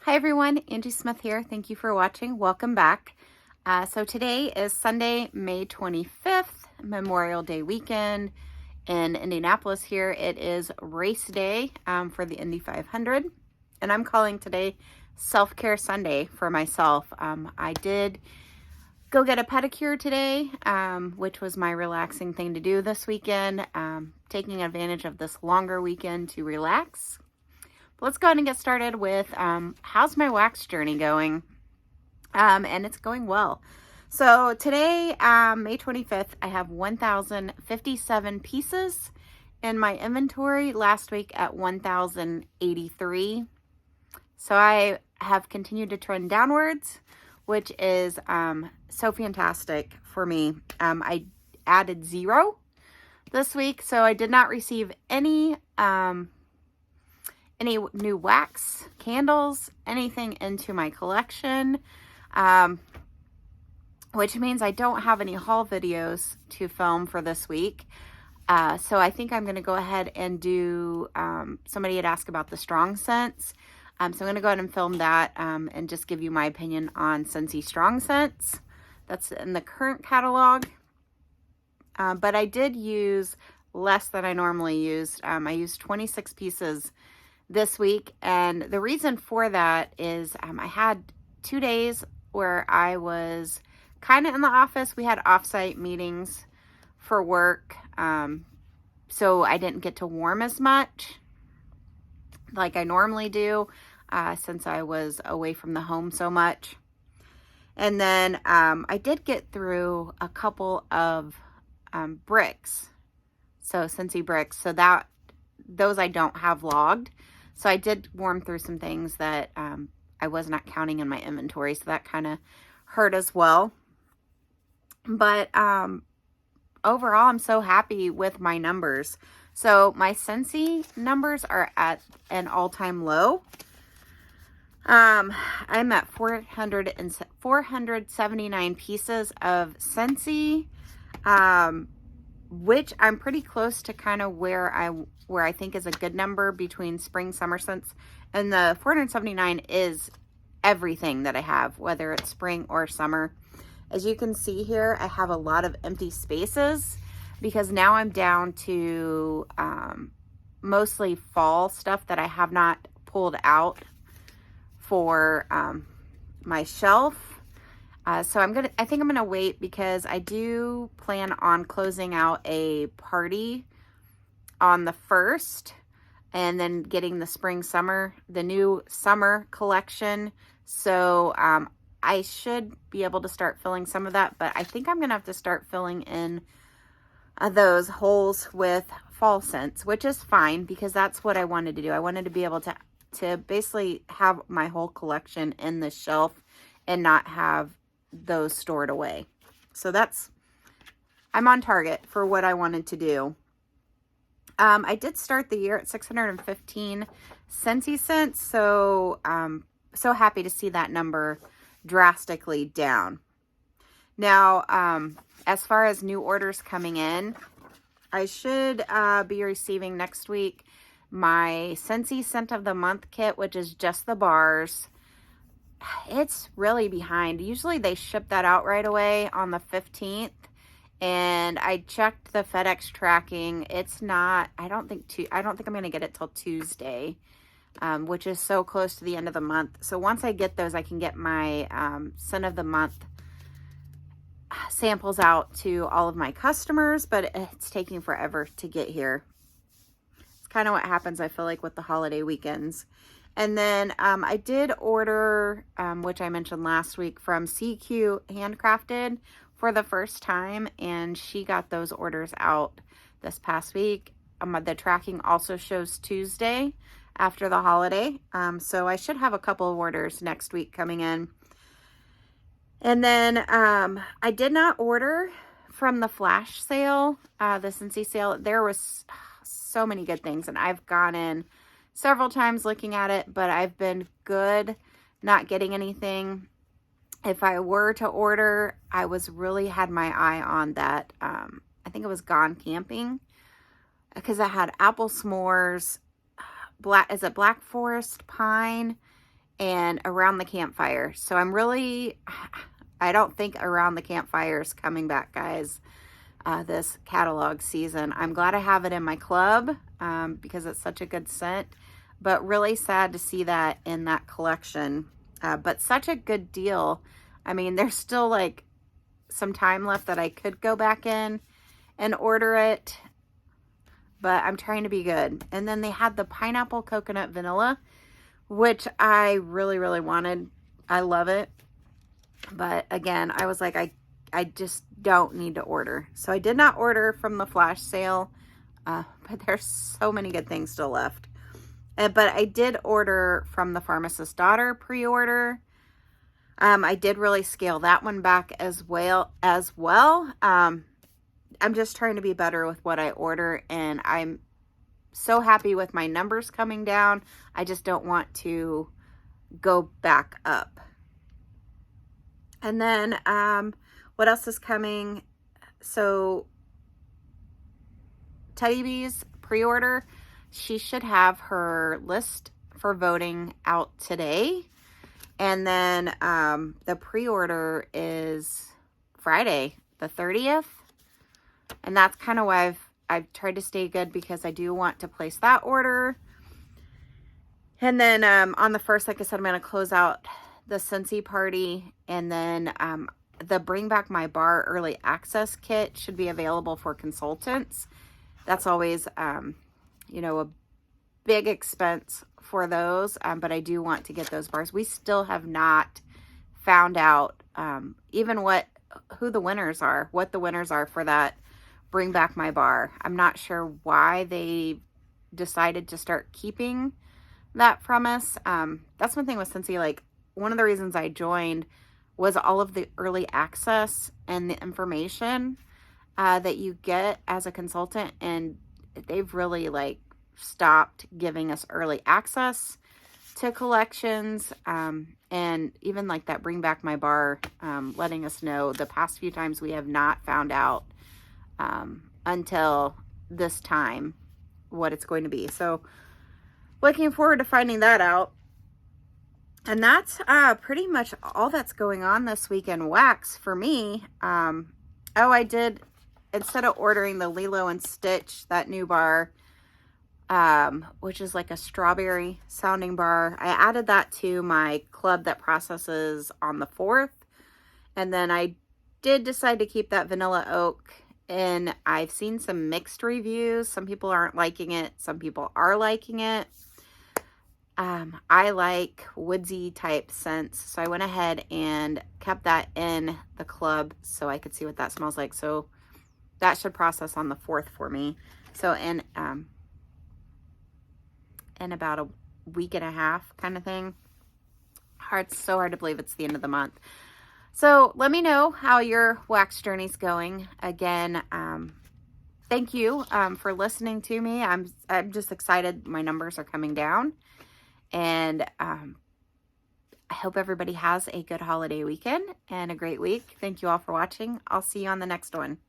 Hi everyone, Angie Smith here. Thank you for watching. Welcome back. So today is Sunday, May 25th, Memorial Day weekend in Indianapolis here. It is race day for the Indy 500, and I'm calling today Self-Care Sunday for myself. I did go get a pedicure today, which was my relaxing thing to do this weekend, taking advantage of this longer weekend to relax. Let's go ahead and get started with how's my wax journey going? And it's going well. So today, May 25th, I have 1,057 pieces in my inventory. Last week at 1,083. So I have continued to trend downwards, which is so fantastic for me. I added 0 this week, so I did not receive any new wax, candles, anything into my collection, which means I don't have any haul videos to film for this week. So I think I'm going to go ahead and do, somebody had asked about the Strong Scents. So I'm going to go ahead and film that and just give you my opinion on Cincy Strong Scents. That's in the current catalog. But I did use less than I normally used. I used 26 pieces this week, and the reason for that is I had 2 days where I was kind of in the office. We had offsite meetings for work, so I didn't get to warm as much like I normally do since I was away from the home so much. And then I did get through a couple of bricks, so Cincy bricks, so that those I don't have logged. So I did warm through some things that I was not counting in my inventory, so that kind of hurt as well. But overall, I'm so happy with my numbers. So my Censey numbers are at an all-time low. I'm at 479 pieces of Censey, which I'm pretty close to kind of where I think is a good number between spring, summer scents. And the 479 is everything that I have, whether it's spring or summer. As you can see here, I have a lot of empty spaces because now I'm down to mostly fall stuff that I have not pulled out for my shelf. So I think I'm gonna wait because I do plan on closing out a party on the 1st and then getting the the new summer collection. So I should be able to start filling some of that, but I think I'm gonna have to start filling in those holes with fall scents, which is fine because that's what I wanted to do. I wanted to be able to basically have my whole collection in the shelf and not have those stored away. So I'm on target for what I wanted to do. I did start the year at 615 Cincy cents, so so happy to see that number drastically down. Now, as far as new orders coming in, I should be receiving next week my Cincy Scent of the Month kit, which is just the bars. It's really behind. Usually they ship that out right away on the 15th. And I checked the FedEx tracking. It's not, I don't think I'm going to get it till Tuesday, which is so close to the end of the month. So once I get those, I can get my Scent of the Month samples out to all of my customers, but it's taking forever to get here. It's kind of what happens, I feel like, with the holiday weekends. And then I did order, which I mentioned last week, from CQ Handcrafted for the first time, and she got those orders out this past week. The tracking also shows Tuesday after the holiday, so I should have a couple of orders next week coming in. And then I did not order from the flash sale, the Cincy sale. There was so many good things, and I've gone in several times looking at it, but I've been good not getting anything. If I were to order, I had my eye on that. I think it was Gone Camping, because I had apple s'mores, Black Forest Pine, and Around the Campfire. So I don't think Around the Campfire is coming back, guys, this catalog season. I'm glad I have it in my club because it's such a good scent, but really sad to see that in that collection. But such a good deal. I mean, there's still like some time left that I could go back in and order it, but I'm trying to be good. And then they had the pineapple coconut vanilla, which I really, really wanted. I love it. But again, I was like, I just don't need to order. So I did not order from the flash sale, but there's so many good things still left. But I did order from the Pharmacist's Daughter pre-order. I did really scale that one back as well. I'm just trying to be better with what I order, and I'm so happy with my numbers coming down. I just don't want to go back up. And then what else is coming? So Teddy Bee's pre-order, she should have her list for voting out today. And then the pre-order is Friday, the 30th. And that's kind of why I've tried to stay good, because I do want to place that order. And then on the 1st, like I said, I'm going to close out the Cincy party. And then the Bring Back My Bar early access kit should be available for consultants. That's always, you know, a big expense for those. But I do want to get those bars. We still have not found out even who the winners are, what the winners are for that Bring Back My Bar. I'm not sure why they decided to start keeping that from us. That's one thing with Cincy. Like, one of the reasons I joined was all of the early access and the information that you get as a consultant, and they've really like stopped giving us early access to collections, and even like that Bring Back My Bar, letting us know the past few times we have not found out until this time what it's going to be. So looking forward to finding that out. And that's pretty much all that's going on this week in wax for me. Oh, I did, instead of ordering the Lilo and Stitch, that new bar, which is like a strawberry sounding bar, I added that to my club that processes on the 4th. And then I did decide to keep that vanilla oak. And I've seen some mixed reviews. Some people aren't liking it. Some people are liking it. I like woodsy type scents. So I went ahead and kept that in the club so I could see what that smells like. So that should process on the 4th for me. So in about a week and a half kind of thing. It's so hard to believe it's the end of the month. So let me know how your wax journey's going. Again, thank you for listening to me. I'm just excited. My numbers are coming down. And I hope everybody has a good holiday weekend and a great week. Thank you all for watching. I'll see you on the next one.